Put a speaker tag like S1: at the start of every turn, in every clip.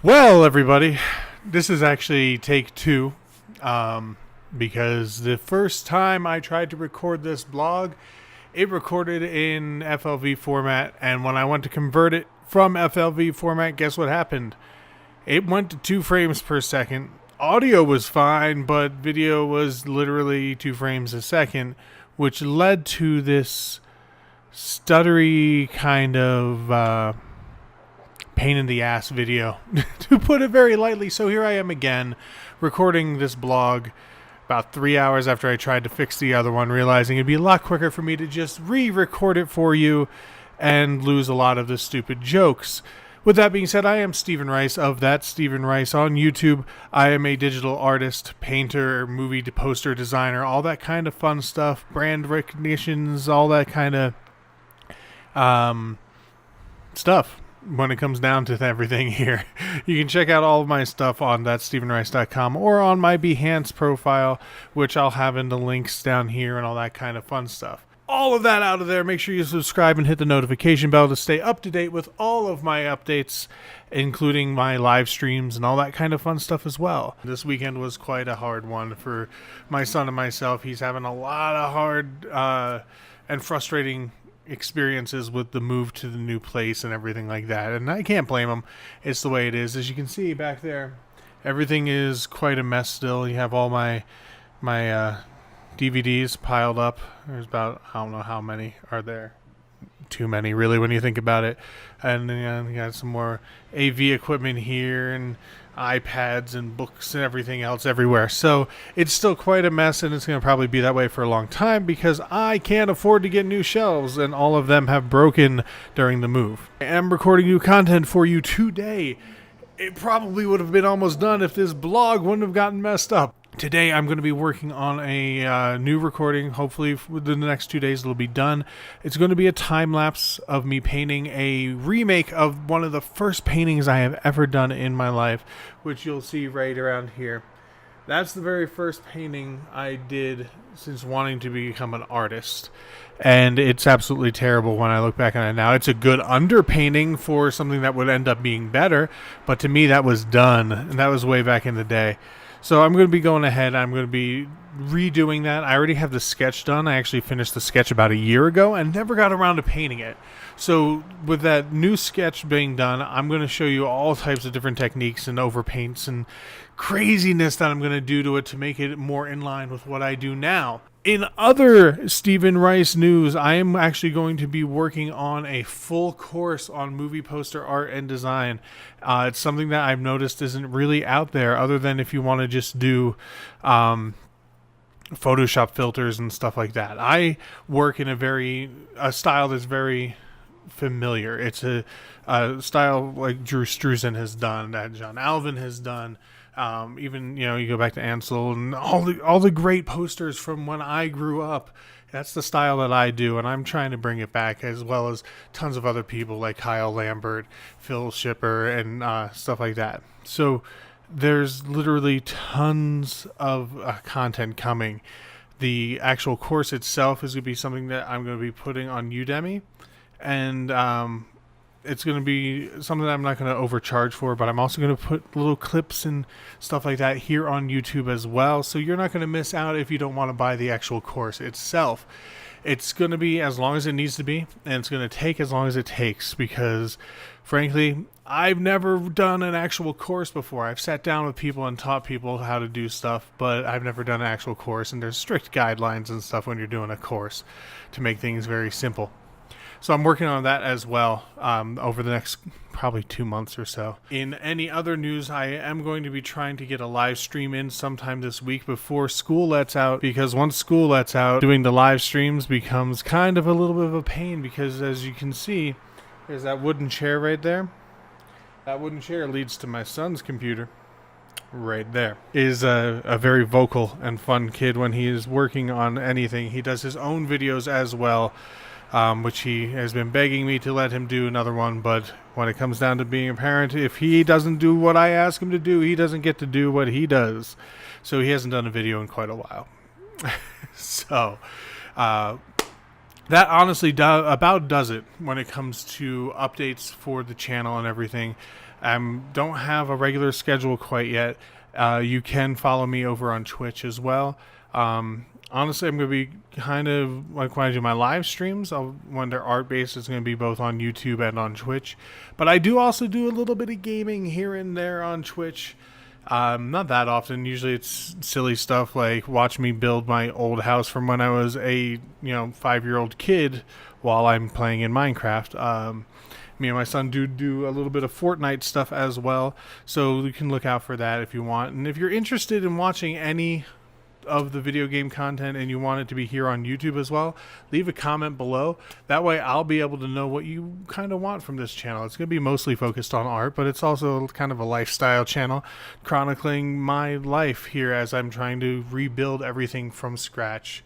S1: Well, everybody, this is actually take two, because the first time I tried to record this blog, it recorded in FLV format, and when I went to convert it from FLV format, guess what happened? It went to 2 frames per second. Audio was fine, but video was literally 2 frames a second, which led to this stuttery kind of pain in the ass video, to put it very lightly. So here I am again, recording this blog about 3 hours after I tried to fix the other one, realizing it'd be a lot quicker for me to just re-record it for you and lose a lot of the stupid jokes. With that being said, I am Steven Rice of ThatStevenRice on YouTube. I am a digital artist, painter, movie poster designer, all that kind of fun stuff, brand recognitions, all that kind of stuff. When it comes down to everything here, you can check out all of my stuff on ThatStevenRice.com or on my Behance profile, which I'll have in the links down here and all that kind of fun stuff. All of that out of there, make sure you subscribe and hit the notification bell to stay up to date with all of my updates, including my live streams and all that kind of fun stuff as well. This weekend was quite a hard one for my son and myself. He's having a lot of hard and frustrating experiences with the move to the new place and everything like that, and I can't blame him. It's the way it is. As you can see back there, everything is quite a mess still. You have all my DVDs piled up. There's about, I don't know how many are there. Too many, really, when you think about it. And then you got some more AV equipment here and iPads and books and everything else everywhere. So it's still quite a mess, and it's going to probably be that way for a long time because I can't afford to get new shelves, and all of them have broken during the move. I am recording new content for you today. It probably would have been almost done if this blog wouldn't have gotten messed up. Today I'm going to be working on a new recording. Hopefully within the next 2 days it'll be done. It's going to be a time-lapse of me painting a remake of one of the first paintings I have ever done in my life, which you'll see right around here. That's the very first painting I did since wanting to become an artist. And it's absolutely terrible when I look back on it now. It's a good underpainting for something that would end up being better, but to me that was done, and that was way back in the day. So I'm going to be going ahead. I'm going to be redoing that. I already have the sketch done. I actually finished the sketch about a year ago and never got around to painting it. So with that new sketch being done, I'm going to show you all types of different techniques and overpaints and craziness that I'm going to do to it to make it more in line with what I do now. In other Steven Rice news, I am actually going to be working on a full course on movie poster art and design. It's something that I've noticed isn't really out there, other than if you want to just do Photoshop filters and stuff like that. I work in a style that's very familiar. It's a style like Drew Struzan has done, that John Alvin has done. Even, you go back to Ansel and all the great posters from when I grew up. That's the style that I do, and I'm trying to bring it back, as well as tons of other people like Kyle Lambert, Phil Shipper, and stuff like that. So there's literally tons of content coming. The actual course itself is going to be something that I'm going to be putting on Udemy, and it's going to be something that I'm not going to overcharge for, but I'm also going to put little clips and stuff like that here on YouTube as well. So you're not going to miss out if you don't want to buy the actual course itself. It's going to be as long as it needs to be, and it's going to take as long as it takes because, frankly, I've never done an actual course before. I've sat down with people and taught people how to do stuff, but I've never done an actual course, and there's strict guidelines and stuff when you're doing a course to make things very simple. So I'm working on that as well over the next probably 2 months or so. In any other news, I am going to be trying to get a live stream in sometime this week before school lets out, because once school lets out, doing the live streams becomes kind of a little bit of a pain because, as you can see, there's that wooden chair right there. That wooden chair leads to my son's computer. Right there. Is a very vocal and fun kid when he is working on anything. He does his own videos as well, which he has been begging me to let him do another one, but when it comes down to being a parent, if he doesn't do what I ask him to do, he doesn't get to do what he does. So he hasn't done a video in quite a while. So that honestly about does it when it comes to updates for the channel and everything. Don't have a regular schedule quite yet. You can follow me over on Twitch as well. Honestly, I'm going to be kind of like when I do my live streams, when they're art based, it's going to be both on YouTube and on Twitch. But I do also do a little bit of gaming here and there on Twitch. Not that often. Usually it's silly stuff like watch me build my old house from when I was a 5-year-old kid while I'm playing in Minecraft. Me and my son do a little bit of Fortnite stuff as well, so you can look out for that if you want. And if you're interested in watching any of the video game content and you want it to be here on YouTube as well, leave a comment below. That way I'll be able to know what you kind of want from this channel. It's going to be mostly focused on art, but it's also kind of a lifestyle channel chronicling my life here as I'm trying to rebuild everything from scratch.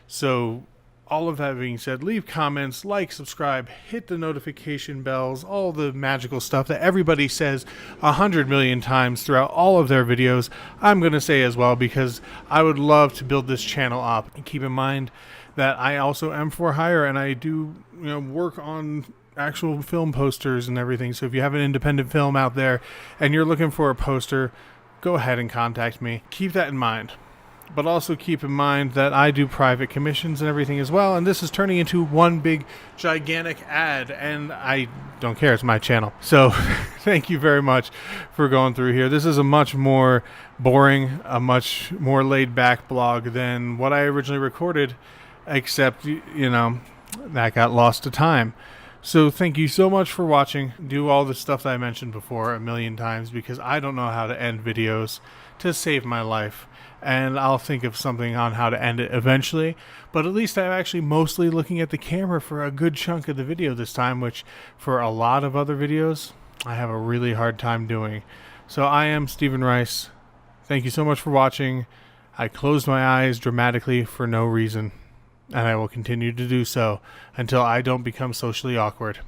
S1: So all of that being said, leave comments, like, subscribe, hit the notification bells, all the magical stuff that everybody says 100 million times throughout all of their videos. I'm going to say as well, because I would love to build this channel up. And keep in mind that I also am for hire, and I do work on actual film posters and everything. So if you have an independent film out there and you're looking for a poster, go ahead and contact me. Keep that in mind. But also keep in mind that I do private commissions and everything as well, and this is turning into one big gigantic ad, and I don't care, it's my channel. So thank you very much for going through here. This is a much more boring, a much more laid back blog than what I originally recorded, except that got lost to time. So thank you so much for watching. Do all the stuff that I mentioned before a million times, because I don't know how to end videos to save my life. And I'll think of something on how to end it eventually. But at least I'm actually mostly looking at the camera for a good chunk of the video this time, which for a lot of other videos, I have a really hard time doing. So I am Steven Rice. Thank you so much for watching. I closed my eyes dramatically for no reason, and I will continue to do so until I don't become socially awkward.